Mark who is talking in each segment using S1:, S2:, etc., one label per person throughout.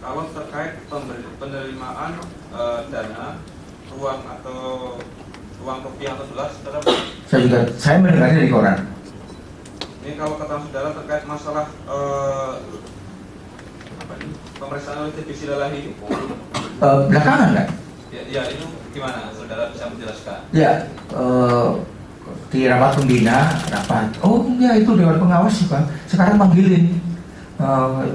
S1: Kalau terkait penerimaan dana uang atau uang rupiah atau dolar, saudara?
S2: Saya mendengarnya dari koran.
S1: Ini kalau kata saudara terkait masalah pemeriksaan oleh divisi Lelahi ini,
S2: Belakangan kan?
S1: ya itu gimana? Saudara bisa menjelaskan?
S2: Ya, di rapat pembina, oh ya itu Dewan Pengawas juga sekarang manggilin.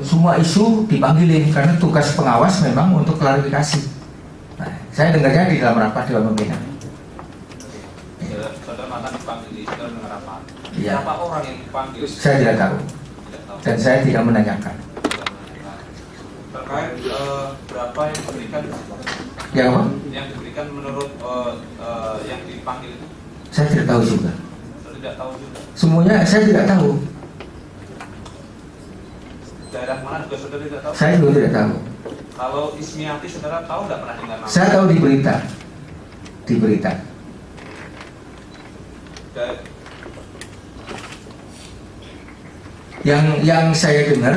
S2: Semua isu dipanggilin karena tugas pengawas memang untuk klarifikasi. Nah, saya dengarnya di dalam rapat Dewan Pembina.
S1: Saudara mantan dipanggil di dalam rapat.
S2: Ya.
S1: Berapa orang yang dipanggil?
S2: Saya tidak tahu. Dan saya tidak menanyakan.
S1: Terkait berapa yang diberikan?
S2: Yang apa?
S1: Yang diberikan menurut yang dipanggil itu?
S2: Saya tidak tahu juga.
S1: Saya tidak tahu juga.
S2: Semuanya saya tidak tahu.
S1: Daerah mana juga saudara tidak tahu?
S2: Saya juga tidak tahu.
S1: Kalau Ismiati saudara tahu nggak pernah dengar nama?
S2: Saya tahu di berita. Di berita. Yang saya dengar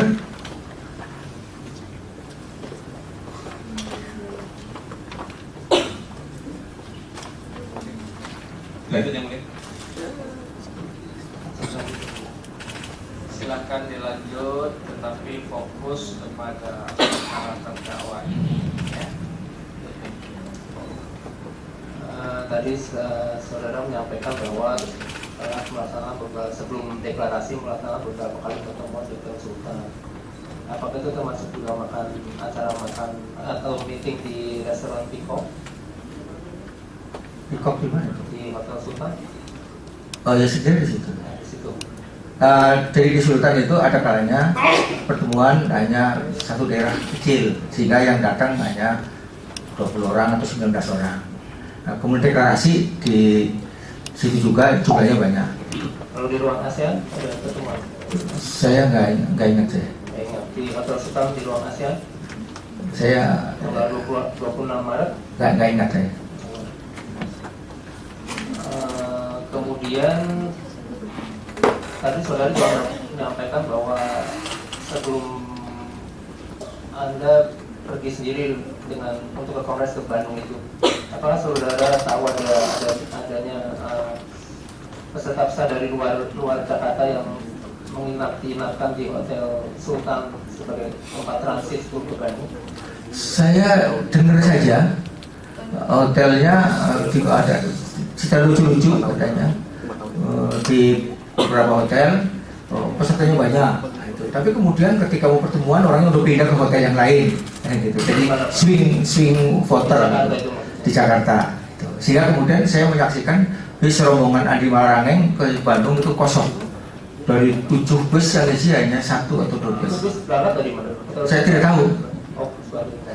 S1: lanjut yang lain. Silakan dilanjut, tetapi fokus kepada para terdakwa ini. Ya.
S3: Tadi saudara menyampaikan bahwa sebelum deklarasi melaksanakan beberapa kali pertemuan dengan Sultan. Apakah itu termasuk juga acara makan atau meeting di restoran Peacock?
S2: Peacock di mana?
S3: Di Hotel Sultan?
S2: Oh ya, sendiri di situ.
S3: Nah, di situ.
S2: Dari di Sultan itu ada kalanya pertemuan hanya satu daerah kecil, sehingga yang datang hanya 20 orang atau 19 orang. Nah, kemudian deklarasi di situ juga jumlahnya banyak.
S3: Kalau di ruang ASEAN ada pertemuan?
S2: Saya nggak ingat saya.
S3: Di Hotel Sultan di ruang ASEAN?
S2: Saya
S3: tanggal 26 Maret?
S2: nggak ingat saya.
S3: Kemudian tadi saudara juga menyampaikan bahwa sebelum Anda pergi sendiri untuk ke Kongres ke Bandung itu, apakah saudara tahu adanya peserta dari luar Jakarta yang menginapkan di Hotel Sultan sebagai tempat transit ke Bandung?
S2: Saya dengar saja hotelnya juga ada cerita lucu-lucu katanya di beberapa hotel pesertanya banyak. Nah, itu. Tapi kemudian ketika mau pertemuan orangnya udah pindah ke hotel yang lain, gitu. Jadi swing voter di Jakarta. Gitu. Sehingga kemudian saya menyaksikan bis rombongan Andi Malarangeng ke Bandung itu kosong. Dari 7 bus yang isi hanya 1 atau 2 bus.
S3: Dari mana?
S2: Saya tidak tahu.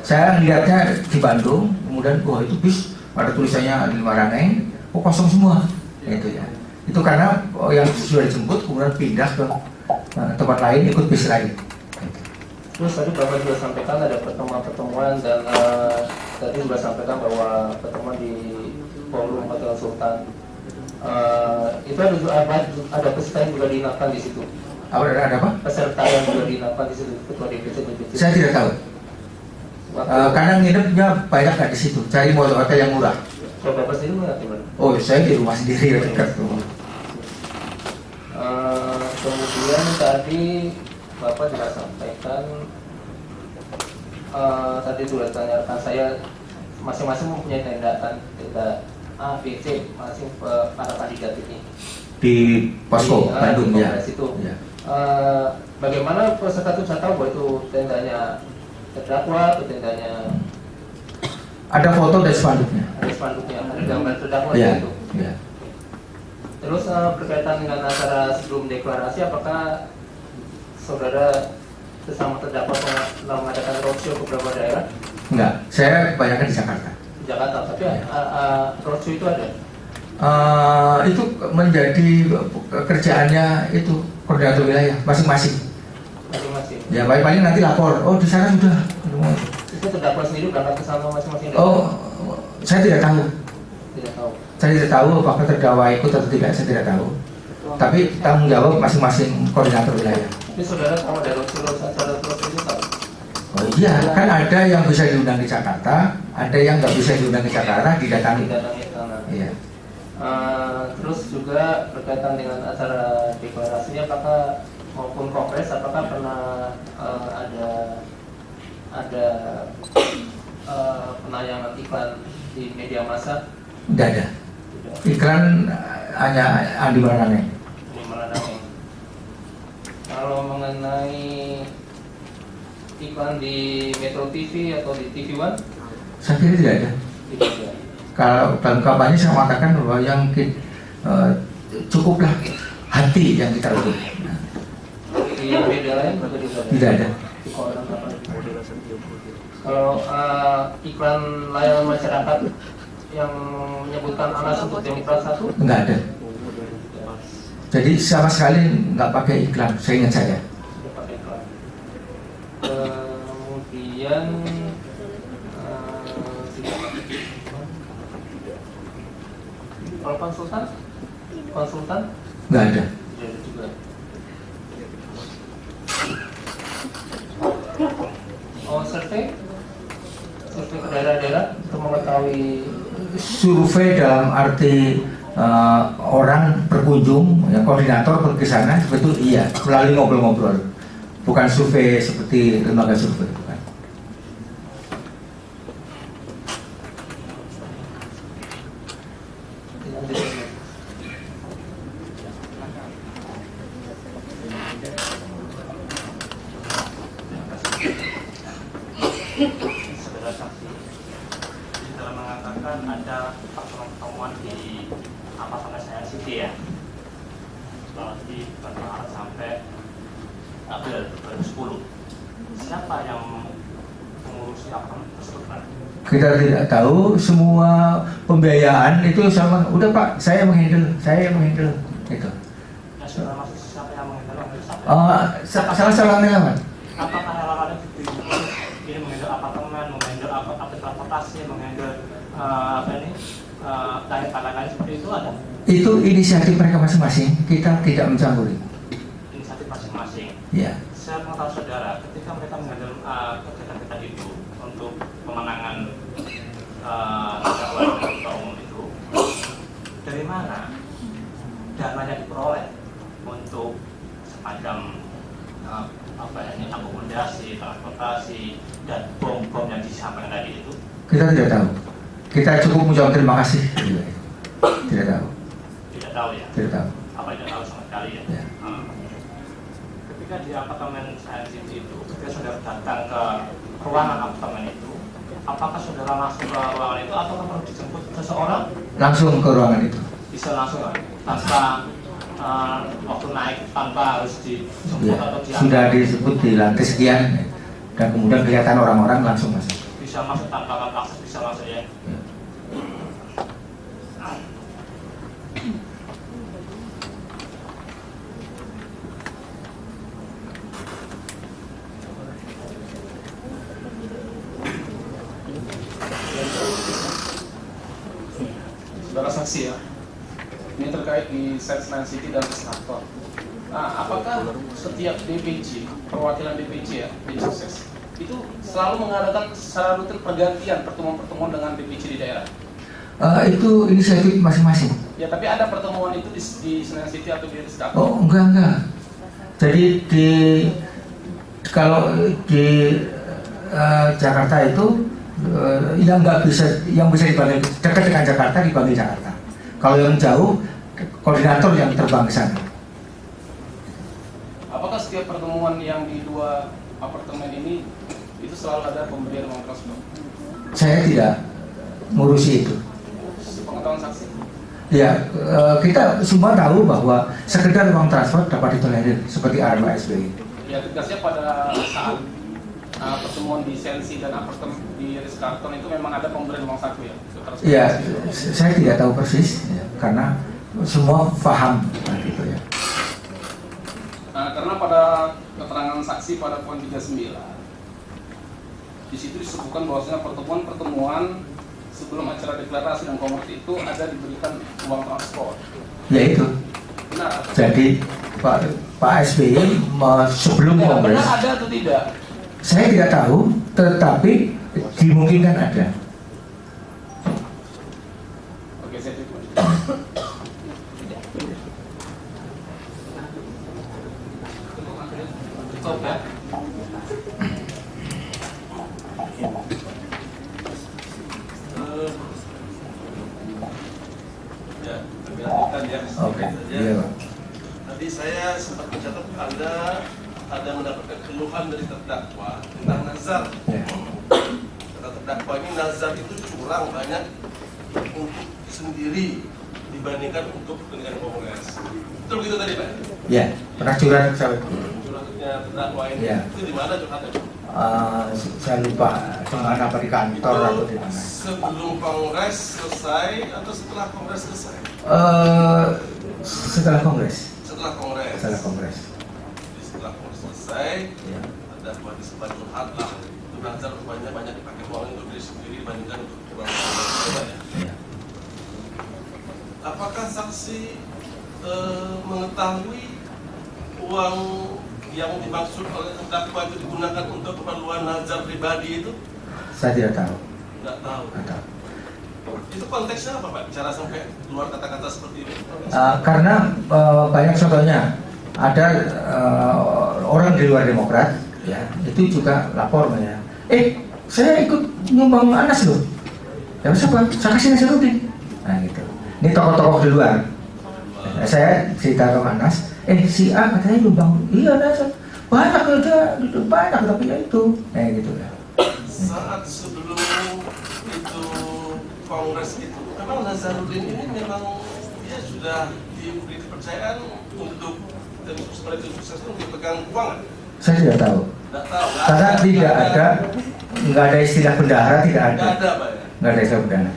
S2: Saya lihatnya di Bandung, kemudian itu bis ada tulisannya Andi Malarangeng, kosong semua. Gitu ya. Itu karena yang sudah dijemput kemudian pindah ke tempat lain, ikut bis lain.
S3: Terus tadi Bapak juga sampaikan ada pertemuan dan tadi juga sampaikan bahwa pertemuan di Ballroom Hotel Sultan. Itu ada peserta yang juga diinapkan di situ.
S2: Ada apa?
S3: Peserta yang juga diinapkan di situ, ketua DPC.
S2: Saya tidak tahu. Karena nginepnya banyak nggak di situ. Cari hotel yang murah.
S3: Kalau Bapak sendiri melihat gimana?
S2: Oh, saya di rumah sendiri dekat rumah.
S3: Kemudian tadi Bapak juga sampaikan tadi sudah tanyakan saya masing-masing mempunyai tenda A, B, C masing para kandidat ini
S2: di posko Bandung ya.
S3: Ya. Bagaimana peserta itu bisa tahu bahwa itu tendanya terdakwa atau tendanya?
S2: Ada foto dan spanduknya.
S3: Ada spanduknya, ada gambar terdakwa
S2: Ya.
S3: itu.
S2: Ya.
S3: Terus berkaitan dengan acara sebelum deklarasi, apakah saudara bersama terdakwa pernah mengadakan roadshow ke beberapa daerah?
S2: Enggak, saya kebanyakan di Jakarta.
S3: Di Jakarta, tapi roadshow itu ada?
S2: Itu menjadi kerjaannya itu koordinator wilayah masing-masing.
S3: Masing-masing.
S2: Ya paling nanti lapor. Oh di sana sudah.
S3: Itu terdakwa sendiri berangkat ke sana masing-masing?
S2: Oh, saya tidak tahu.
S3: Tidak tahu.
S2: Saya tidak tahu apakah terdakwa ikut atau tidak. Saya tidak tahu. Tapi tanggung jawab masing-masing koordinator wilayah.
S3: Tapi saudara tahu ada roadshow itu tahu?
S2: Oh iya, kan ada yang bisa diundang ke Jakarta, ada yang nggak bisa diundang ke Jakarta, didatangi.
S3: Didatangi ke sana.
S2: Iya.
S3: Terus juga berkaitan dengan acara deklarasi, apakah maupun kongres, apakah pernah ada penayangan iklan di media massa?
S2: Tidak ada.
S3: Tidak.
S2: Iklan hanya Andi Malarangeng.
S3: Di Malarangeng. Kalau mengenai iklan di Metro TV atau di TV One?
S2: Saya kira tidak ada.
S3: Tidak ada.
S2: Kalau dalam kampanye saya mengatakan bahwa yang cukuplah hati yang kita ukur.
S3: Di media lain juga
S2: Tidak ada.
S3: Di koran apa? Kalau iklan layanan masyarakat yang menyebutkan Anas untuk Demokrat 1?
S2: Enggak ada. Jadi sama sekali nggak pakai iklan, saya ingat saya.
S3: Tidak pakai iklan. Kemudian kalau konsultan
S2: Nggak ada.
S3: tidak ada juga. Oh, survei ke daerah-daerah untuk mengetahui.
S2: Survei dalam arti orang berkunjung, ya, koordinator pergi ke sana, betul iya, melalui ngobrol-ngobrol. Bukan survei seperti lembaga survei, bukan.
S4: Saudara saksi, saudara mengatakan ada pertemuan di apartemen saya City ya, di Maret sampai April 2010. Siapa yang mengurusi apartemen tersebut, Pak?
S2: Kita tidak tahu, semua pembiayaan itu sama. Udah Pak, saya menghandle itu.
S4: Ya, saudara maksud siapa yang menghandle?
S2: Salah apa?
S4: Apakah relawan itu ini menghandle apartemen, menghandle apa transportasi, menghandle lain seperti itu ada?
S2: Itu inisiatif mereka masing-masing, kita tidak mencampuri.
S4: Inisiatif masing-masing.
S2: Ya.
S4: Saya mau tahu saudara, ketika mereka menghandle kegiatan-kegiatan itu untuk pemenangan calon ketua umum itu, dari mana dananya diperoleh untuk semacam akomodasi, transportasi, dan bom-bom yang disampaikan tadi itu?
S2: Kita tidak tahu. Kita cukup mengucapkan terima kasih. Tidak tahu.
S4: Tidak tahu ya?
S2: Tidak tahu.
S4: Apa tidak tahu sama sekali ya?
S2: Ya.
S4: Ketika di apartemen saya itu, ketika saudara datang ke ruangan apartemen itu, apakah saudara langsung ke ruangan itu atau perlu dijemput seseorang?
S2: Langsung ke ruangan itu.
S4: Bisa langsung kan? Tanpa waktu naik, tanpa harus dijemput
S2: Ya.
S4: atau diantar?
S2: Sudah disebut di lantai sekian dan kemudian kelihatan orang-orang langsung masuk.
S4: Bisa masuk tanpa akses, bisa masuk ya?
S2: Ya.
S5: Saudara saksi ya, ini terkait di Senayan City dan Restorasi. Nah, apakah setiap DPC, perwakilan DPC ya, di sukses, itu selalu mengadakan secara rutin pergantian pertemuan-pertemuan dengan DPC di daerah?
S2: Itu inisiatif masing-masing.
S5: Ya, tapi ada pertemuan itu di Senayan City atau di Restorasi?
S2: Oh enggak. Jadi kalau di Jakarta itu yang nggak bisa, yang bisa dipanggil dekat dengan Jakarta dipanggil Jakarta. Kalau yang jauh, koordinator yang terbang ke sana.
S5: Apakah setiap pertemuan yang di dua apartemen ini itu selalu ada pemberian uang transport?
S2: Saya tidak ngurusi itu.
S5: Sepengetahuan saksi?
S2: Ya, kita semua tahu bahwa sekedar uang transport dapat ditolerir seperti arahan SBY.
S5: Ya, tegasnya pada saat pertemuan di Sensi dan apartemen di Ritz-Carlton itu memang ada pemberian uang saku ya?
S2: Ya, saya tidak tahu persis ya, karena semua paham gitu ya.
S5: Nah, karena pada keterangan saksi pada poin 39 di situ disebutkan bahwasanya pertemuan-pertemuan sebelum acara deklarasi dan kongres itu ada diberikan uang transport.
S2: Ya itu.
S5: Benar atau
S2: Jadi Pak SBY sebelum
S5: ya,
S2: kongres.
S5: benar ada atau tidak?
S2: Saya tidak tahu, tetapi dimungkinkan ada.
S5: Oke, saya cukup.
S4: Cukup ya.
S6: Ya, kami lanjutkan ya.
S2: Oke, iya Pak.
S6: Tadi saya sempat mencatat ada mendapatkan keluhan dari terdakwa tentang nazar.
S2: Ya.
S6: Kata terdakwa ini nazar itu curang banyak untuk sendiri dibandingkan untuk kepentingan kongres. Betul begitu tadi Pak?
S2: Ya, pernah curhat saya.
S6: Curhatnya terdakwa ini
S2: Ya.
S6: itu di mana curhatnya?
S2: Saya lupa dengan apa di kantor atau di mana.
S6: Sebelum kongres selesai atau setelah kongres selesai?
S2: Setelah kongres.
S6: Setelah kongres.
S2: Setelah kongres.
S6: Jadi setelah kongres selesai,
S2: Ya.
S6: ada buat disebar curhat lah. Itu nazar banyak dipakai uang untuk diri sendiri dibandingkan untuk uang orang.
S2: Ya.
S6: Apakah saksi mengetahui uang yang dimaksud oleh terdakwa itu digunakan untuk keperluan nazar pribadi itu?
S2: Saya tidak tahu.
S6: Tidak tahu.
S2: Tidak tahu.
S6: Itu konteksnya apa Pak? Cara sampai keluar kata-kata seperti ini?
S2: Karena banyak contohnya ada orang di luar Demokrat, ya itu juga lapor ya. Saya ikut nyumbang Anas loh. Ya siapa? Saya kasih Nasaruddin. Nah gitu. Ini tokoh-tokoh di luar. Saya cerita ke Anas. Si A katanya nyumbang. Iya Nas. Banyak aja, banyak tapi ya itu. Nah gitu ya.
S6: Saat sebelum itu kongres itu, memang Nasaruddin ini memang dia sudah diberi kepercayaan untuk dan seperti itu sukses untuk dipegang keuangan.
S2: Saya tidak tahu.
S6: Tidak tahu.
S2: Karena tidak ada, nggak ada istilah bendahara, tidak ada.
S6: Nggak ada Pak ya.
S2: Nggak ada istilah bendahara.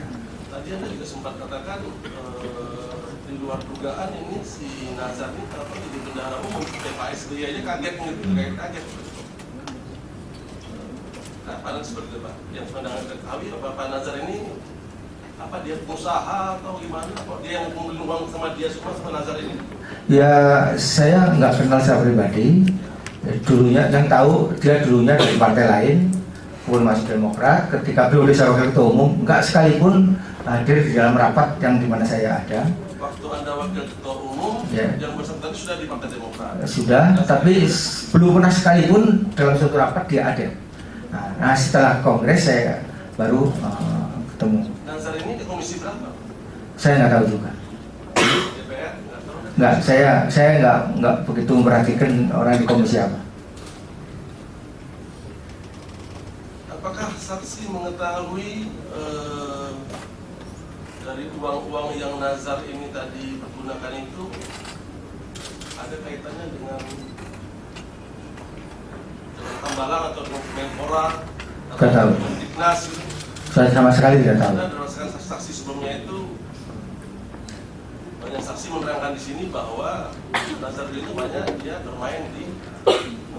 S6: Tadi Anda juga sempat katakan di luar dugaan ini si Nazar ini kenapa jadi bendahara umum? Pak SBY aja kaget gitu, kaget. Nah, pada seperti itu Pak. Yang pandangan ketahui Pak Nazar ini apa dia pengusaha atau gimana? Apa dia yang membeli uang sama dia semua sama Nazar ini?
S2: Ya saya nggak kenal secara pribadi. Dulunya yang tahu dia dulunya dari partai lain, pun masuk Demokrat. Ketika beliau sebagai ketua umum, nggak sekalipun hadir di dalam rapat yang dimana saya ada.
S6: Waktu Anda wakil ketua umum,
S2: Ya.
S6: yang bersangkutan sudah di Partai Demokrat.
S2: Sudah, tapi belum pernah sekalipun dalam suatu rapat dia ada. Nah setelah kongres saya baru ketemu.
S6: Nazar ini di komisi berapa?
S2: Saya nggak tahu juga.
S6: DPR? Nggak tahu.
S2: Nggak, saya nggak begitu memperhatikan orang di komisi apa.
S6: Apakah saksi mengetahui dari uang-uang yang Nazar ini tadi pergunakan itu ada kaitannya dengan Tambalang atau dengan Kemenpora atau
S2: Nggak tahu.
S6: dengan Dignas gitu?
S2: Saya sama sekali tidak tahu.
S6: Karena berdasarkan saksi sebelumnya itu banyak saksi menerangkan di sini bahwa Nazar itu banyak dia bermain di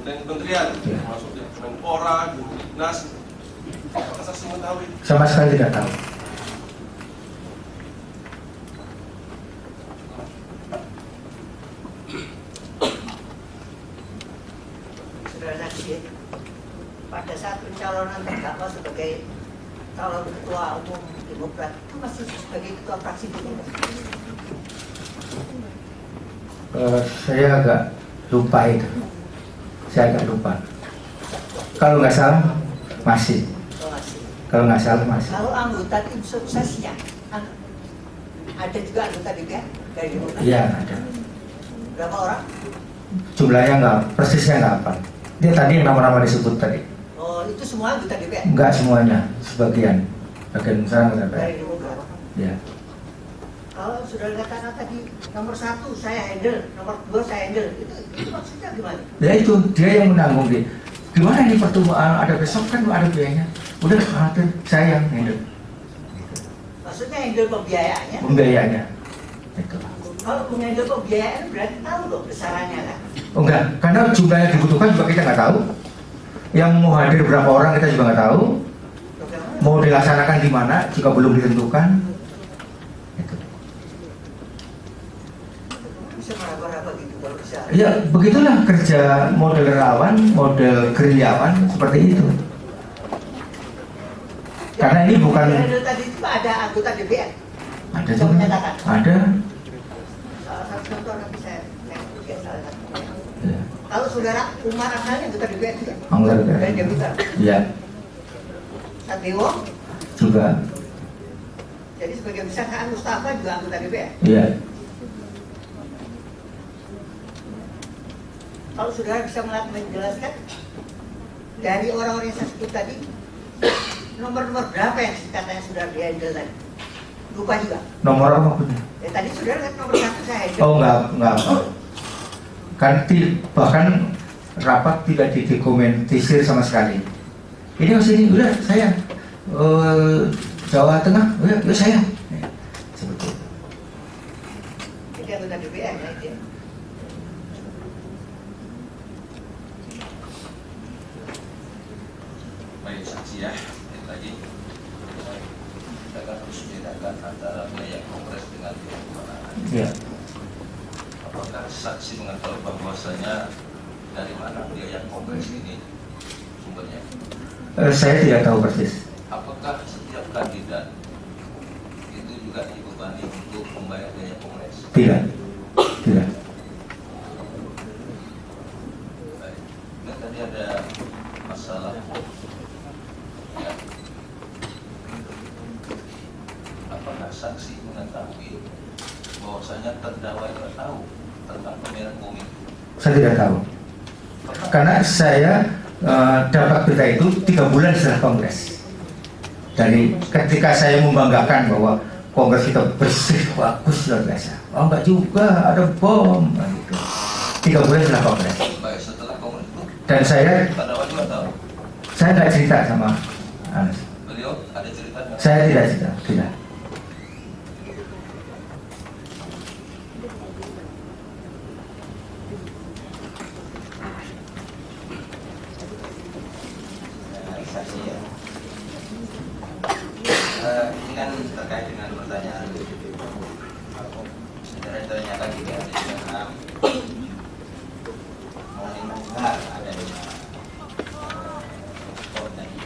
S6: kementerian,
S2: Ya.
S6: termasuk di Kemenpora, di Dignas. Apakah saksi mengetahui?
S2: Sama sekali tidak tahu.
S7: Saudara saksi, pada saat pencalonan terdakwa sebagai calon ketua umum Demokrat itu masih sebagai ketua fraksi Demokrat.
S2: Saya agak lupa itu. Saya agak lupa. Kalau nggak salah masih.
S7: Oh, masih.
S2: Kalau nggak salah masih.
S7: Kalau anggota tim suksesnya ada juga anggota DPR dari Demokrat.
S2: Iya ada.
S7: Berapa orang?
S2: Jumlahnya nggak persisnya nggak apa. Dia tadi nama-nama disebut tadi.
S7: Oh, itu semua anggota DPR
S2: Nggak semuanya, sebagian. Bagian besar nggak ada.
S7: dari Demokrat.
S2: Ya.
S7: Kalau sudah katakan tadi nomor 1 saya handle, nomor 2 saya handle, itu maksudnya gimana?
S2: Ya itu dia yang menanggung dia. Gimana ini pertemuan ada besok kan ada biayanya. Udah khawatir saya yang handle.
S7: Maksudnya handle pembiayaannya.
S2: Pembiayaannya. Itu.
S7: Kalau punya handle pembiayaan berarti tahu loh besarannya kan?
S2: Oh enggak, karena jumlah yang dibutuhkan juga kita nggak tahu. Yang mau hadir berapa orang kita juga nggak tahu.
S7: Bagaimana?
S2: Mau dilaksanakan di mana juga belum ditentukan. Itu.
S7: Bisa meraba-raba gitu kalau bisa.
S2: Ya begitulah kerja model relawan, model gerilyawan seperti itu. Karena ini bukan
S7: Tadi itu ada anggota DPR.
S2: ada
S7: Yang
S2: juga,
S7: menyatakan.
S2: ada.
S7: Salah satu contoh nanti saya lihat salah satu.
S2: Ya.
S7: Kalau saudara Umar Ahmad anggota DPR juga.
S2: Anggota DPR.
S7: Dan dia bukan.
S2: Ya,
S7: Satrio.
S2: juga.
S7: Jadi sebagian besar Haan Mustafa juga anggota DPR.
S2: Ya.
S7: Kalau saudara bisa menjelaskan dari orang-orang yang saya sebut tadi, nomor-nomor berapa yang katanya sudah di-handle tadi? Lupa juga.
S2: Nomor apa punya?
S7: Tadi saudara kan nomor 1 saya handle.
S2: Oh enggak. Kan bahkan rapat tidak didokumentisir sama sekali. Ini sini udah saya Jawa Tengah, ya saya. Seperti itu.
S7: Jadi anggota DPR ya dia.
S8: Baik saksi ya, itu lagi kita akan harus membedakan antara biaya kongres dengan biaya kemenangan.
S2: Ya.
S8: Apakah saksi mengetahui bahwasanya dari mana biaya kongres ini sumbernya?
S2: Saya tidak tahu persis.
S8: Apakah setiap kandidat itu juga dibebani untuk membayar biaya kongres?
S2: Tidak. Tidak.
S8: Baik. Ini tadi ada masalah ya. Apakah saksi mengetahui bahwasanya terdakwa tidak tahu tentang pembayaran bom itu?
S2: Saya tidak tahu. Karena saya dapat berita itu 3 bulan setelah kongres. Dari ketika saya membanggakan bahwa kongres kita bersih, bagus, luar biasa. Oh enggak juga, ada bom, gitu. 3 bulan setelah kongres.
S8: Baik, setelah kongres itu
S2: Dan saya
S8: terdakwa juga tahu.
S2: nggak cerita sama Anas.
S8: Beliau ada cerita nggak?
S2: Saya tidak cerita, tidak.
S8: Saksi ya. Ini kan terkait dengan pertanyaan saudara ditanyakan juga ada dengan mengenai mendengar adanya bom tadi.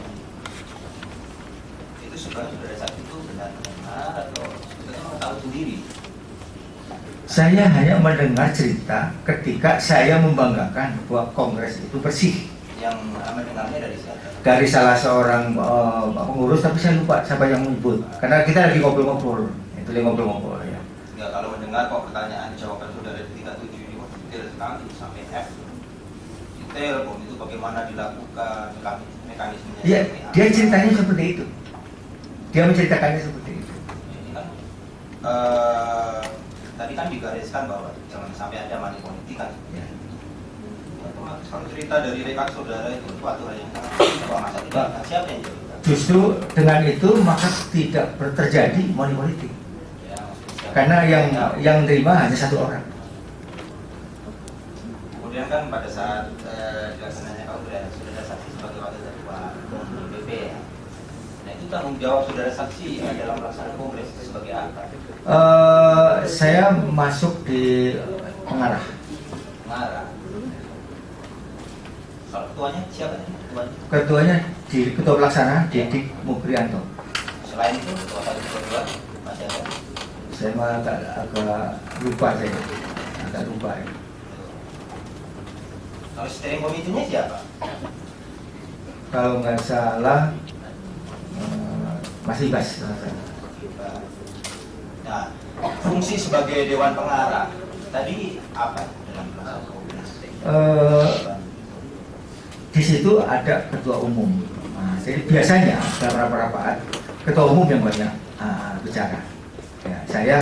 S8: Itu sebenarnya saudara saksi itu benar mendengar atau sebenarnya mengetahui sendiri?
S2: Saya hanya mendengar cerita ketika saya membanggakan bahwa kongres itu bersih.
S8: Yang mendengarnya dari siapa?
S2: Dari salah seorang pengurus, tapi saya lupa siapa yang menyebut. Karena kita lagi ngobrol-ngobrol, itu lagi ngobrol-ngobrol ya.
S8: Ya, kalau mendengar kok pertanyaan jawaban saudara di 37 ini detail sekali sampai F detail bom itu bagaimana dilakukan mekanismenya.
S2: Dia,
S8: seperti apa.
S2: dia ceritanya seperti itu. Dia menceritakannya seperti itu.
S8: Ini kan tadi kan digariskan bahwa jangan sampai ada money politik kan.
S2: Ya.
S8: Kalau cerita dari rekan saudara itu suatu hal yang sangat masa tidak siapa yang cerita?
S2: Justru dengan itu maka tidak terjadi money politik.
S8: Ya, maksudnya-
S2: Karena yang terima hanya 1 orang.
S8: Kemudian kan pada saat dilaksanakannya kongres saudara saksi sebagai wakil ketua BP ya. Nah itu tanggung jawab saudara saksi dalam pelaksanaan kongres itu sebagai apa?
S2: Saya masuk di pengarah.
S8: Pengarah. Kalau ketuanya siapa nih? Ketuanya?
S2: Ketuanya di Ketua Pelaksana Dedik Mubrianto.
S8: Selain itu ketua satu ketua dua masih ada.
S2: Saya malah agak lupa saya. Agak lupa ya.
S8: Kalau steering komitinya siapa?
S2: Kalau nggak salah masih Bas.
S8: Nah, fungsi sebagai dewan pengarah tadi apa dalam pelaksanaan kongres?
S2: Di situ ada ketua umum. Nah, jadi biasanya dalam rapat-rapat ketua umum yang banyak bicara. Ya, saya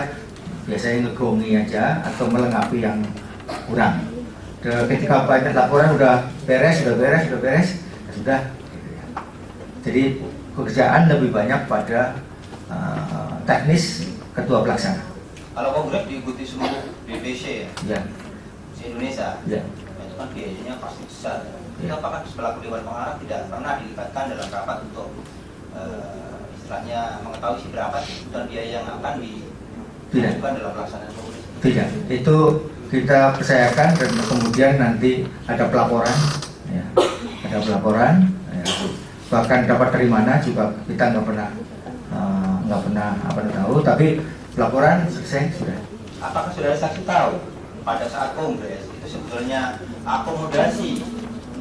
S2: biasanya ngegongi aja atau melengkapi yang kurang. Ketika banyak laporan sudah beres, ya sudah. Gitu ya. Jadi pekerjaan lebih banyak pada teknis ketua pelaksana.
S8: Kalau kongres diikuti seluruh DPC ya,
S2: Ya,
S8: se-Indonesia.
S2: ya.
S8: Nah, itu kan biayanya pasti besar.
S2: Ya.
S8: Apakah selaku dewan pengarah tidak pernah dilibatkan dalam rapat untuk istilahnya mengetahui seberapa sih dan biaya yang akan dimasukkan dalam pelaksanaan kongres?
S2: Tidak. Itu kita percayakan dan kemudian nanti ada pelaporan, ya, ada pelaporan, ya. Bahkan dapat dari mana juga kita nggak pernah tahu, tapi pelaporan selesai sudah.
S8: Apakah saudara saksi tahu pada saat kongres itu sebetulnya akomodasi,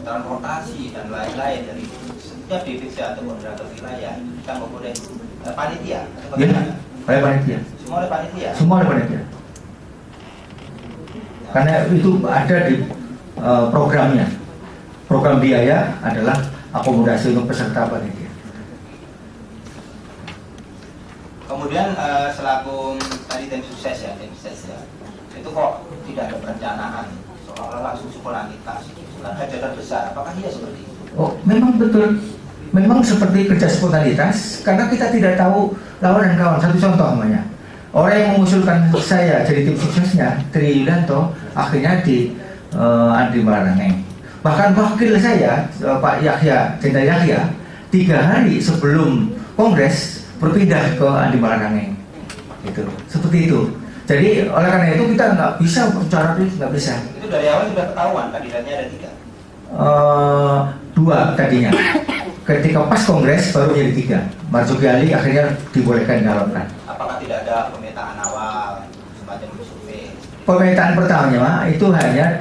S8: transportasi dan lain-lain dari setiap divisi atau moderator wilayah ditanggung oleh panitia atau bagaimana?
S2: Oleh panitia.
S8: Semua oleh panitia.
S2: Semua oleh panitia. Karena itu ada di programnya. Program biaya adalah akomodasi untuk peserta panitia.
S8: Kemudian selaku tadi tim sukses ya, itu kok tidak ada perencanaan seolah-olah langsung spontanitas, bukan hajatan besar. Apakah iya seperti itu?
S2: Oh, memang betul. Memang seperti kerja spontanitas karena kita tidak tahu lawan dan kawan. Satu contoh namanya. Orang yang mengusulkan saya jadi tim suksesnya, Tri Yulianto, akhirnya di Andi Malarangeng. Bahkan wakil saya, Pak Yahya, Jenderal Yahya, 3 hari sebelum kongres berpindah ke Andi Malarangeng. Gitu. Seperti itu. Jadi oleh karena itu kita nggak bisa bicara, nggak bisa.
S8: Itu dari awal sudah ketahuan kandidatnya ada 3.
S2: 2 tadinya. Ketika pas kongres baru jadi 3. Marzuki Ali akhirnya dibolehkan nyalonkan.
S8: Apakah tidak ada pemetaan awal semacam survei?
S2: Pemetaan pertamanya Mak, itu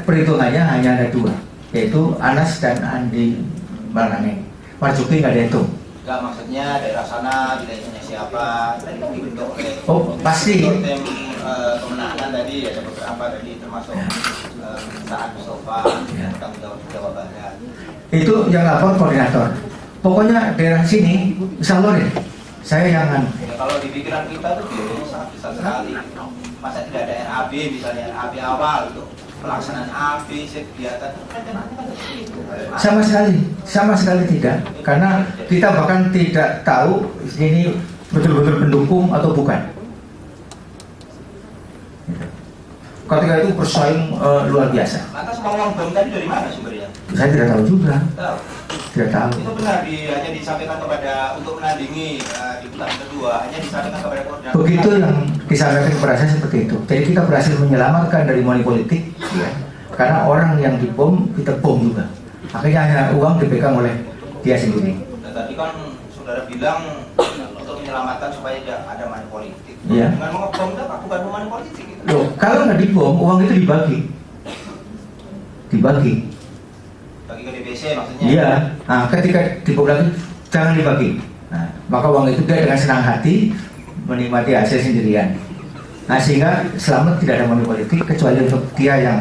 S2: perhitungannya hanya ada 2, yaitu Anas dan Andi Malarangeng. Marzuki nggak dihitung.
S8: Enggak, maksudnya daerah sana wilayahnya siapa? Tadi kan dibentuk oleh
S2: Pasti.
S8: tim kemenangan tadi ada beberapa tadi termasuk Saat Mustafa, tanggung jawab Jawa Barat.
S2: Itu yang lapor koordinator. Pokoknya daerah sini bisa lo deh. Saya yang
S8: Ya, kalau di pikiran kita tuh biayanya sangat besar sekali. Masa tidak ada RAB misalnya RAB awal itu pelaksanaan AB kegiatan
S2: sama sekali tidak, karena kita bahkan tidak tahu ini betul-betul pendukung atau bukan. Ketika itu bersaing luar biasa.
S8: Lantas uang bom tadi dari mana sumbernya?
S2: Saya tidak tahu juga.
S8: Tahu.
S2: Tidak tahu.
S8: Itu benar hanya disampaikan kepada untuk menandingi di putaran kedua hanya disampaikan kepada koordinator.
S2: Begitu yang disampaikan kepada saya seperti itu. Jadi kita berhasil menyelamatkan dari money politik, ya. Karena orang yang dibom kita bom juga. Akhirnya hanya uang dipegang oleh dia sendiri.
S8: Dan tadi kan saudara bilang untuk menyelamatkan supaya tidak ada money politik.
S2: Ya.
S8: Dengan mengebom itu bukan money politik. Gitu.
S2: Loh, kalau nggak dibom, uang itu dibagi.
S8: Bagi ke DPC maksudnya.
S2: Iya. Nah, ketika dibom lagi, jangan dibagi. Nah, maka uang itu dia dengan senang hati menikmati hasil sendirian. Nah, sehingga selamat tidak ada money politik kecuali untuk dia yang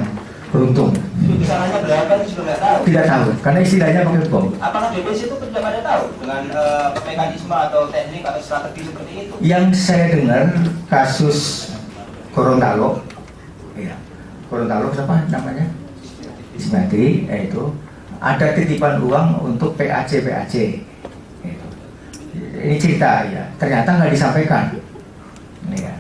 S2: beruntung.
S8: Kisarannya berapa itu sudah nggak tahu.
S2: Tidak tahu, karena istilahnya pakai bom.
S8: Apakah DPC itu tidak pada tahu dengan mekanisme atau teknik atau strategi seperti itu?
S2: Yang saya dengar kasus Gorontalo, ya, Gorontalo siapa namanya? Ismati, itu ada titipan uang untuk PAC. Itu. Ini cerita ya, ternyata nggak disampaikan. Ya.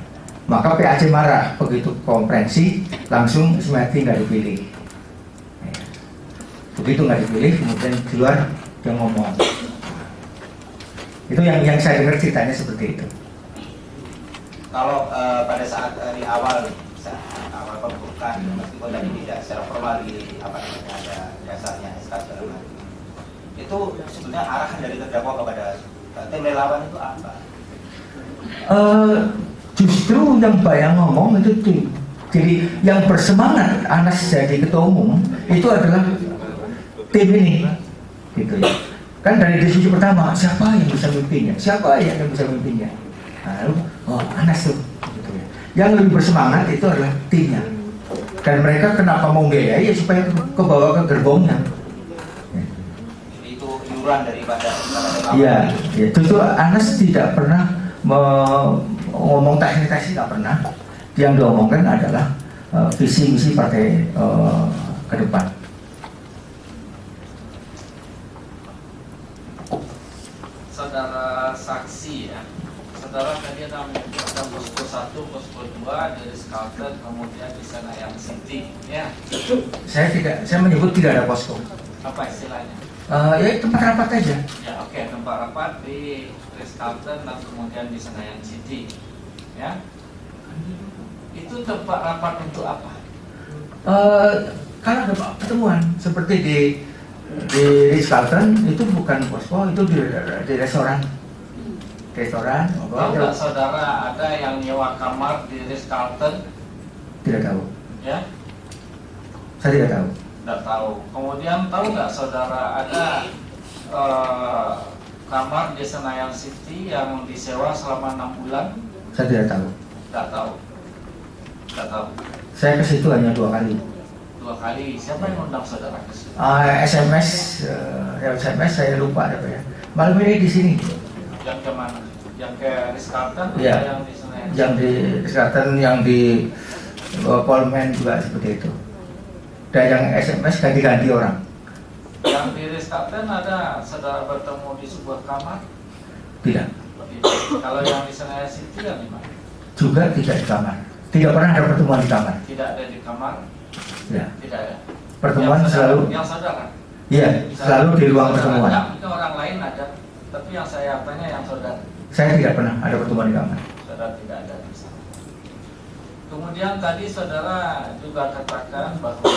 S2: Maka PAC marah, begitu konferensi langsung Ismati nggak dipilih. Ya. Begitu nggak dipilih, kemudian di luar dia ngomong. Itu yang saya dengar ceritanya seperti itu.
S8: Kalau pada saat di awal pembukaan, meskipun tadi tidak secara formal di apa namanya ada dasarnya SK segala macam, itu sebenarnya arahan dari terdakwa kepada tim relawan itu apa?
S2: Justru yang bayang ngomong itu tim. Jadi yang bersemangat Anas jadi ketua umum itu adalah tim ini, gitu ya. Kan dari diskusi pertama, siapa yang bisa memimpinnya? Siapa yang bisa memimpinnya? Nah, oh Anas tuh, gitu ya. Yang lebih bersemangat itu adalah timnya. Dan mereka kenapa mau gaya ya supaya ke bawah ke gerbongnya.
S8: Jadi itu iuran daripada
S2: Iya, ya. Justru Anas tidak pernah ngomong teknik tidak pernah. Yang diomongkan adalah visi misi partai ke depan.
S9: Saudara saksi ya, saudara tadi ada menyebutkan posko 1, posko 2 dari Skalter, kemudian di Senayan City, ya.
S2: Saya menyebut tidak ada posko.
S9: Apa istilahnya?
S2: Ya tempat rapat aja.
S9: Ya oke, tempat rapat di Skalter dan kemudian di Senayan City, ya. Itu tempat rapat untuk apa?
S2: Kalau ada pertemuan seperti di Ritz-Carlton itu bukan posko, itu di restoran.
S9: Tahu nggak saudara ada yang nyewa kamar di Ritz-Carlton?
S2: Tidak tahu.
S9: Ya?
S2: Saya tidak tahu.
S9: Tidak tahu. Kemudian tahu nggak saudara ada kamar di Senayan City yang disewa selama 6 bulan?
S2: Saya tidak tahu.
S9: Tidak tahu. Tidak tahu.
S2: Saya ke situ hanya 2 kali.
S9: 2 kali. Siapa yang undang saudara ke situ?
S2: SMS saya lupa apa ya. Malam ini di sini.
S9: Yang ke mana? Yang ke Ritz-Carlton?
S2: Iya.
S9: Yang di Senayan?
S2: Yang di Ritz-Carlton, yang di Polman juga seperti itu. Dan yang SMS ganti-ganti orang.
S9: Yang di Ritz-Carlton ada saudara bertemu di sebuah kamar?
S2: Tidak.
S9: Kalau yang di Senayan City yang di mana?
S2: Juga tidak di kamar. Tidak pernah ada pertemuan di kamar.
S9: Tidak ada di kamar?
S2: Ya.
S9: Tidak ada.
S2: Pertemuan
S9: Yang saudara,
S2: selalu.
S9: Yang saudara?
S2: Iya, selalu di ruang
S9: Saudara
S2: pertemuan.
S9: ada, mungkin orang lain ada, tapi yang saya tanya yang saudara.
S2: Saya tidak pernah ada pertemuan di kamar.
S9: Saudara tidak ada di sana. Kemudian tadi saudara juga katakan bahwa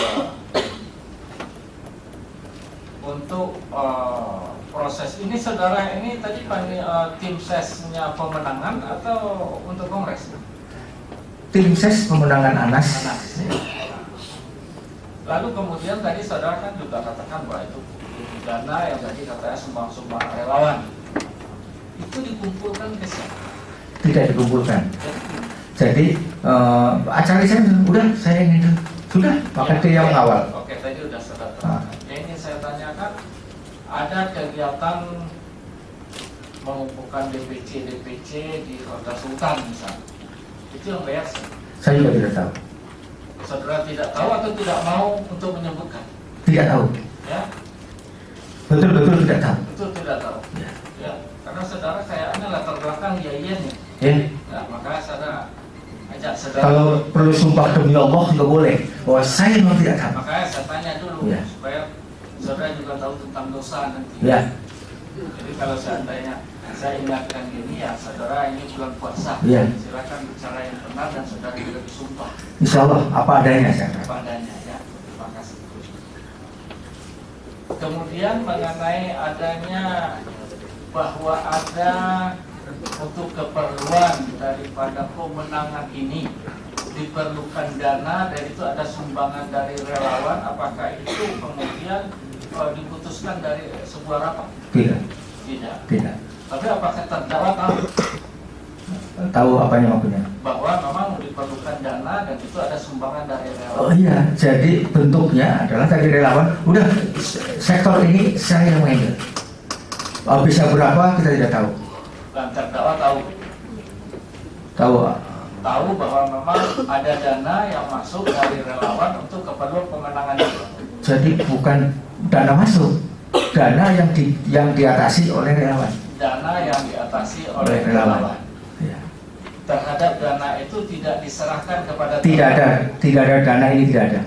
S9: untuk proses ini saudara ini tadi tim sesnya pemenangan atau untuk kongres?
S2: Tim ses pemenangan Anas.
S9: Lalu kemudian tadi saudara kan juga katakan bahwa itu dana yang tadi katanya sumbang-sumbang relawan itu dikumpulkan ke siapa?
S2: Tidak dikumpulkan. Jadi acara saya udah saya ingin sudah maka dia yang mengawal.
S9: Oke, tadi udah saudara terangkan. Yang ingin saya tanyakan, ada kegiatan mengumpulkan DPC di Kota Sultan misalnya. Itu yang bayar siapa?
S2: Saya juga tidak tahu.
S9: Saudara tidak tahu atau tidak mau untuk menyebutkan?
S2: Tidak tahu.
S9: Ya,
S2: Betul-betul tidak tahu.
S9: betul tidak tahu.
S2: Ya.
S9: Ya, karena saudara kayaknya latar belakang nih.
S2: Ya.
S9: Nah, maka saudara ajak saudara.
S2: Kalau perlu sumpah demi Allah nggak boleh. Bahwa saya memang tidak tahu.
S9: Makanya saya tanya dulu
S2: Ya.
S9: supaya saudara juga tahu tentang dosa nanti.
S2: Ya.
S9: Jadi kalau seandainya saya ingatkan gini ya, saudara ini bulan puasa.
S2: Ya.
S9: Silakan bicara yang benar dan saudara juga disumpah
S2: Insya Allah apa adanya saya.
S9: padanya ya. Terima kasih. Kemudian mengenai adanya bahwa ada untuk keperluan daripada pemenangan ini diperlukan dana dan itu ada sumbangan dari relawan, apakah itu kemudian diputuskan dari sebuah rapat?
S2: Tidak.
S9: Tidak.
S2: Tidak.
S9: Tapi apakah terdakwa tahu
S2: Tahu apanya maksudnya?
S9: bahwa memang diperlukan dana dan itu ada sumbangan dari relawan?
S2: Oh iya, jadi bentuknya adalah tadi relawan. Udah sektor ini saya yang mengambil. Bisa berapa kita tidak tahu.
S9: Dan terdakwa tahu
S2: Tahu
S9: bahwa memang ada dana yang masuk dari relawan untuk keperluan pemenangan itu.
S2: jadi bukan dana masuk, dana yang diatasi oleh relawan.
S9: Dana yang diatasi oleh
S2: Oleh relawan.
S9: relawan.
S2: Ya.
S9: Terhadap dana itu tidak diserahkan kepada
S2: Tidak ada dana ini tidak ada.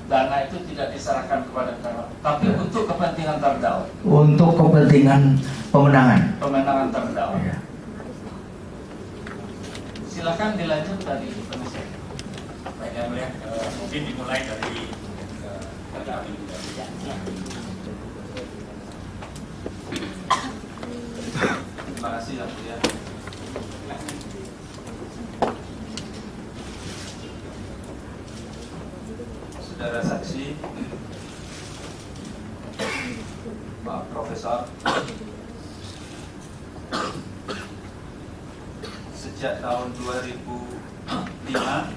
S9: Dana itu tidak diserahkan kepada terdakwa, tapi
S2: Ya.
S9: untuk kepentingan terdakwa,
S2: Untuk kepentingan pemenangan.
S9: pemenangan terdakwa.
S2: Ya.
S9: Silakan dilanjut dari penasihat.
S10: Baik, yang mulia, mungkin dimulai dari terdakwa.
S1: Terima kasih yang mulia. Saudara saksi, Pak Profesor, sejak tahun 2005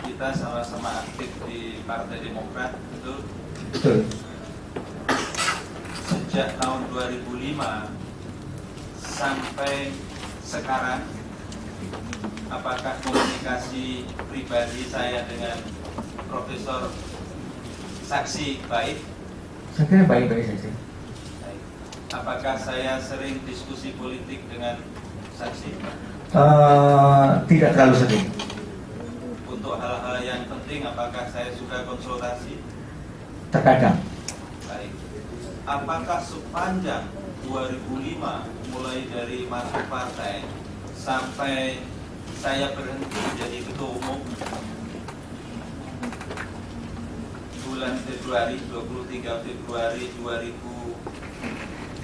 S1: kita sama-sama aktif di Partai Demokrat, betul?
S2: Betul.
S1: Sejak tahun 2005 sampai sekarang, apakah komunikasi pribadi saya dengan Profesor saksi baik?
S2: Saya kira baik-baik saja.
S1: Baik. Apakah saya sering diskusi politik dengan saksi?
S2: Tidak terlalu sering.
S1: Untuk hal-hal yang penting, apakah saya suka konsultasi?
S2: Terkadang.
S1: Baik. Apakah sepanjang 2005, mulai dari masuk partai sampai saya berhenti menjadi ketua umum, bulan Februari, 23 Februari 2013,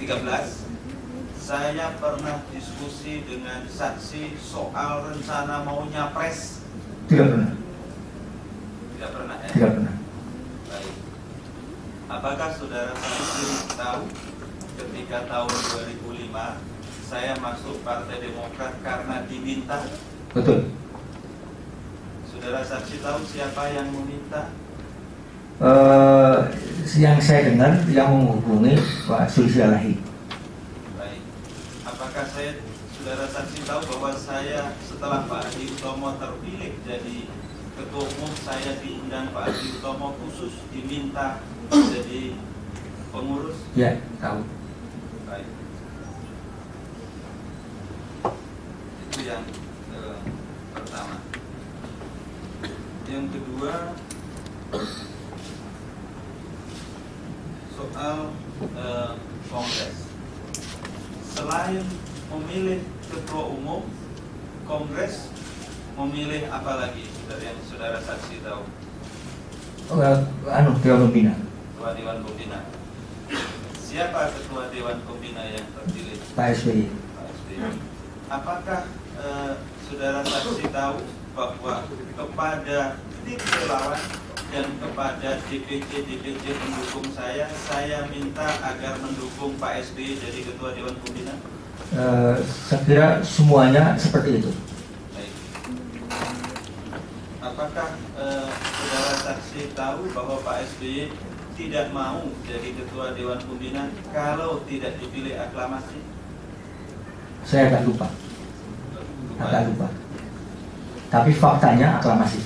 S1: saya pernah diskusi dengan saksi soal rencana mau nyapres.
S2: Tidak pernah.
S1: Tidak pernah ya?
S2: Tidak pernah.
S1: Baik. Apakah saudara saksi tahu ketika tahun 2005 saya masuk Partai Demokrat karena diminta?
S2: Betul.
S1: Saudara saksi tahu siapa yang meminta?
S2: Yang saya dengar yang menghubungi Pak Sulsialahi.
S1: Baik. Apakah saudara saksi tahu bahwa saya setelah Pak Adi Utomo terpilih jadi ketua umum, saya diundang Pak Adi Utomo khusus diminta jadi pengurus?
S2: Ya, tahu.
S1: Baik. Itu yang pertama. Yang kedua, soal kongres. Selain memilih ketua umum, kongres memilih apa lagi dari yang saudara saksi tahu?
S2: Dewan Pembina.
S1: Ketua Dewan Pembina. Siapa ketua Dewan Pembina yang terpilih?
S2: Pak SBY.
S1: Pak SBY. Apakah saudara saksi tahu bahwa kepada tim relawan dan kepada DPC pendukung saya minta agar mendukung Pak SBY jadi ketua Dewan Pembina?
S2: Saya kira semuanya seperti itu.
S1: Baik. Apakah saudara saksi tahu bahwa Pak SBY tidak mau jadi ketua Dewan Pembina kalau tidak dipilih aklamasi?
S2: Saya agak lupa. Tapi faktanya aklamasi.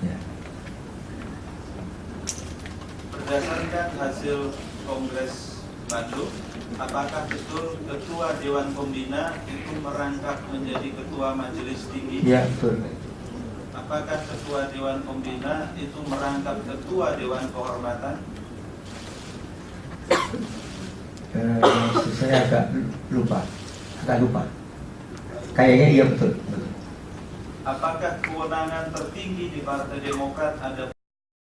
S2: Ya.
S1: Berdasarkan hasil Kongres Bandung, apakah betul ketua Dewan Pembina itu merangkap menjadi ketua Majelis Tinggi?
S2: Ya, betul.
S1: Apakah ketua Dewan Pembina itu merangkap ketua Dewan Kehormatan?
S2: Saya agak lupa. Kayaknya iya betul.
S1: Apakah kewenangan tertinggi di Partai Demokrat ada